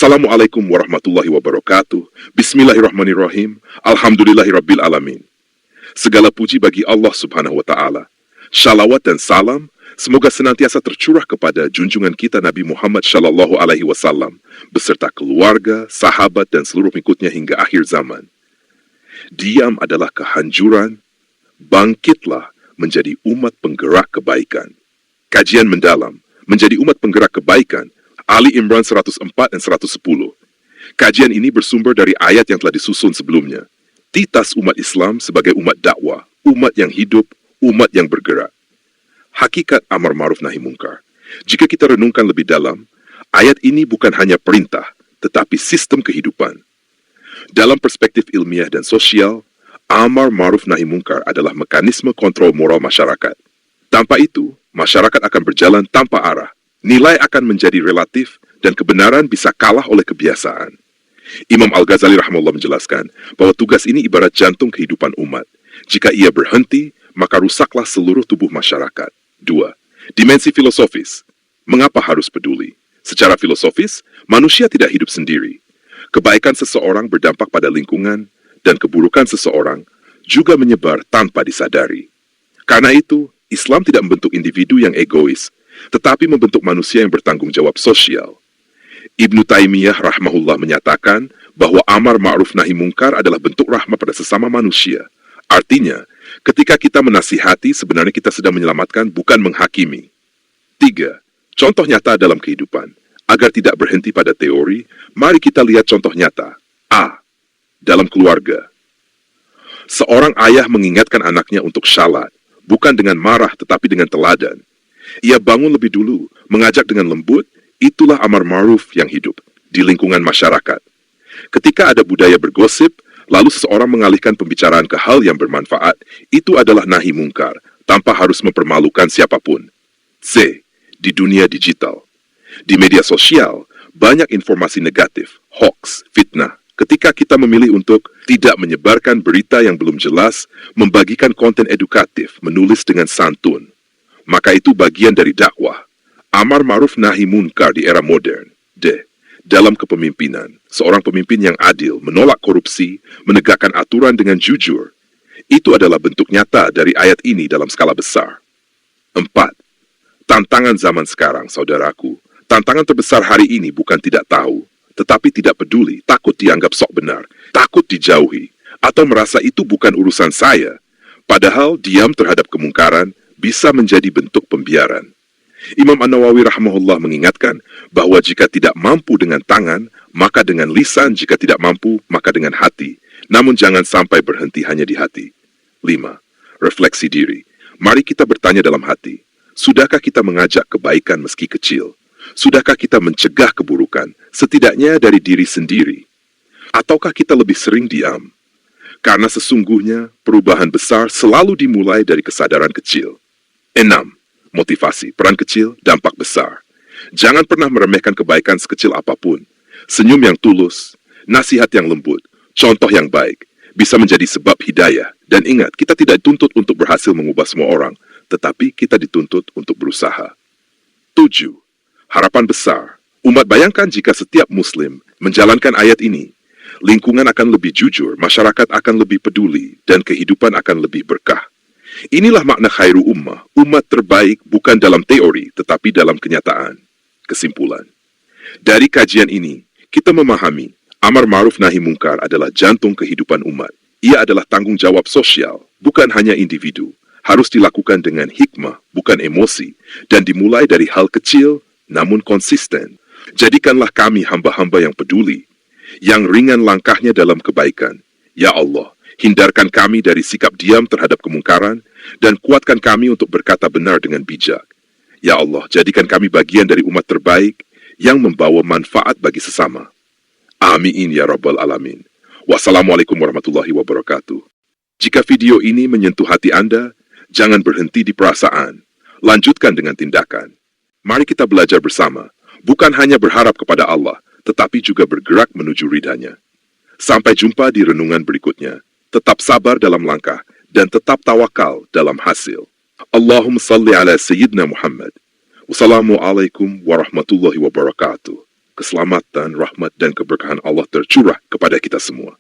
Assalamualaikum warahmatullahi wabarakatuh. Bismillahirrahmanirrahim. Alhamdulillahirabbil alamin. Segala puji bagi Allah Subhanahu wa taala. Shalawat dan salam semoga senantiasa tercurah kepada junjungan kita Nabi Muhammad sallallahu alaihi wasallam beserta keluarga, sahabat dan seluruh pengikutnya hingga akhir zaman. Diam adalah kehancuran, bangkitlah menjadi umat penggerak kebaikan. Kajian mendalam menjadi umat penggerak kebaikan. Ali Imran 104 dan 110. Kajian ini bersumber dari ayat yang telah disusun sebelumnya. Titas umat Islam sebagai umat dakwah, umat yang hidup, umat yang bergerak. Hakikat amar ma'ruf nahi mungkar. Jika kita renungkan lebih dalam, ayat ini bukan hanya perintah, tetapi sistem kehidupan. Dalam perspektif ilmiah dan sosial, amar ma'ruf nahi mungkar adalah mekanisme kontrol moral masyarakat. Tanpa itu, masyarakat akan berjalan tanpa arah. Nilai akan menjadi relatif dan kebenaran bisa kalah oleh kebiasaan. Imam Al-Ghazali rahimahullah menjelaskan bahwa tugas ini ibarat jantung kehidupan umat. Jika ia berhenti, maka rusaklah seluruh tubuh masyarakat. 2. Dimensi filosofis. Mengapa harus peduli? Secara filosofis, manusia tidak hidup sendiri. Kebaikan seseorang berdampak pada lingkungan dan keburukan seseorang juga menyebar tanpa disadari. Karena itu, Islam tidak membentuk individu yang egois, tetapi membentuk manusia yang bertanggung jawab sosial. Ibnu Taimiyah rahmahullah menyatakan bahwa amar ma'ruf nahi mungkar adalah bentuk rahmat pada sesama manusia. Artinya, ketika kita menasihati, sebenarnya kita sedang menyelamatkan, bukan menghakimi. 3. Contoh nyata dalam kehidupan. Agar tidak berhenti pada teori, mari kita lihat contoh nyata. A. Dalam keluarga. Seorang ayah mengingatkan anaknya untuk syalat, bukan dengan marah tetapi dengan teladan. Ia bangun lebih dulu, mengajak dengan lembut, itulah amar ma'ruf yang hidup di lingkungan masyarakat. Ketika ada budaya bergosip, lalu seseorang mengalihkan pembicaraan ke hal yang bermanfaat, itu adalah nahi mungkar, tanpa harus mempermalukan siapapun. C. Di dunia digital. Di media sosial, banyak informasi negatif, hoax, fitnah. Ketika kita memilih untuk tidak menyebarkan berita yang belum jelas, membagikan konten edukatif, menulis dengan santun, maka itu bagian dari dakwah. Amar ma'ruf nahi munkar di era modern. D. Dalam kepemimpinan, seorang pemimpin yang adil, menolak korupsi, menegakkan aturan dengan jujur. Itu adalah bentuk nyata dari ayat ini dalam skala besar. 4. Tantangan zaman sekarang, saudaraku. Tantangan terbesar hari ini bukan tidak tahu, tetapi tidak peduli, takut dianggap sok benar, takut dijauhi, atau merasa itu bukan urusan saya. Padahal diam terhadap kemungkaran bisa menjadi bentuk pembiaran. Imam An-Nawawi rahimahullah mengingatkan bahwa jika tidak mampu dengan tangan, maka dengan lisan, jika tidak mampu, maka dengan hati. Namun jangan sampai berhenti hanya di hati. 5. Refleksi diri. Mari kita bertanya dalam hati, sudahkah kita mengajak kebaikan meski kecil? Sudahkah kita mencegah keburukan, setidaknya dari diri sendiri? Ataukah kita lebih sering diam? Karena sesungguhnya perubahan besar selalu dimulai dari kesadaran kecil. 6. Motivasi, peran kecil, dampak besar. Jangan pernah meremehkan kebaikan sekecil apapun. Senyum yang tulus, nasihat yang lembut, contoh yang baik, bisa menjadi sebab hidayah. Dan ingat, kita tidak dituntut untuk berhasil mengubah semua orang, tetapi kita dituntut untuk berusaha. 7. Harapan besar. Umat bayangkan jika setiap muslim menjalankan ayat ini, lingkungan akan lebih jujur, masyarakat akan lebih peduli, dan kehidupan akan lebih berkah. Inilah makna khairu ummah, umat terbaik bukan dalam teori, tetapi dalam kenyataan. Kesimpulan. Dari kajian ini, kita memahami, amar ma'ruf nahi mungkar adalah jantung kehidupan umat. Ia adalah tanggung jawab sosial, bukan hanya individu. Harus dilakukan dengan hikmah, bukan emosi, dan dimulai dari hal kecil, namun konsisten. Jadikanlah kami hamba-hamba yang peduli, yang ringan langkahnya dalam kebaikan. Ya Allah, hindarkan kami dari sikap diam terhadap kemungkaran, dan kuatkan kami untuk berkata benar dengan bijak. Ya Allah, jadikan kami bagian dari umat terbaik, yang membawa manfaat bagi sesama. Amin ya Rabbal Alamin. Wassalamualaikum warahmatullahi wabarakatuh. Jika video ini menyentuh hati Anda, jangan berhenti di perasaan. Lanjutkan dengan tindakan. Mari kita belajar bersama, bukan hanya berharap kepada Allah, tetapi juga bergerak menuju ridhanya. Sampai jumpa di renungan berikutnya. Tetap sabar dalam langkah, dan tetap tawakal dalam hasil. Allahumma salli ala Sayyidina Muhammad. Wassalamualaikum warahmatullahi wabarakatuh. keselamatan, rahmat, dan keberkahan Allah tercurah kepada kita semua.